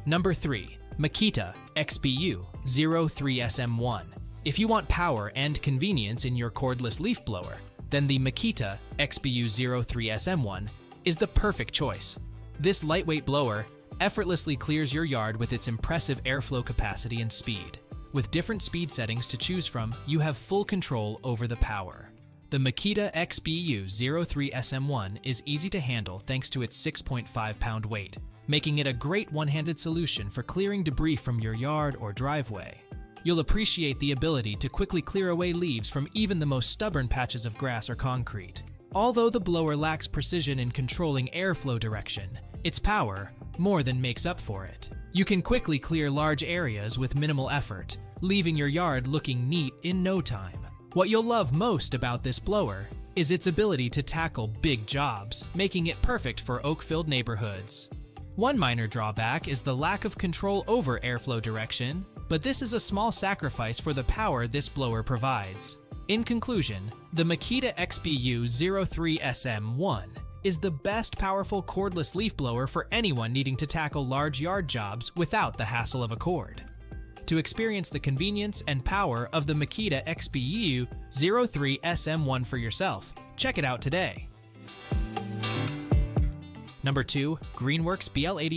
Number 3. Makita XBU03SM1. If you want power and convenience in your cordless leaf blower, then the Makita XBU03SM1 is the perfect choice. This lightweight blower effortlessly clears your yard with its impressive airflow capacity and speed. With different speed settings to choose from, you have full control over the power. The Makita XBU03SM1 is easy to handle thanks to its 6.5-pound weight, making it a great one-handed solution for clearing debris from your yard or driveway. You'll appreciate the ability to quickly clear away leaves from even the most stubborn patches of grass or concrete. Although the blower lacks precision in controlling airflow direction, its power more than makes up for it. You can quickly clear large areas with minimal effort, leaving your yard looking neat in no time. What you'll love most about this blower is its ability to tackle big jobs, making it perfect for oak-filled neighborhoods. One minor drawback is the lack of control over airflow direction, but this is a small sacrifice for the power this blower provides. In conclusion, the Makita XBU03SM1 is the best powerful cordless leaf blower for anyone needing to tackle large yard jobs without the hassle of a cord. To experience the convenience and power of the Makita XBU03SM1 for yourself, check it out today. Number 2. Greenworks BL80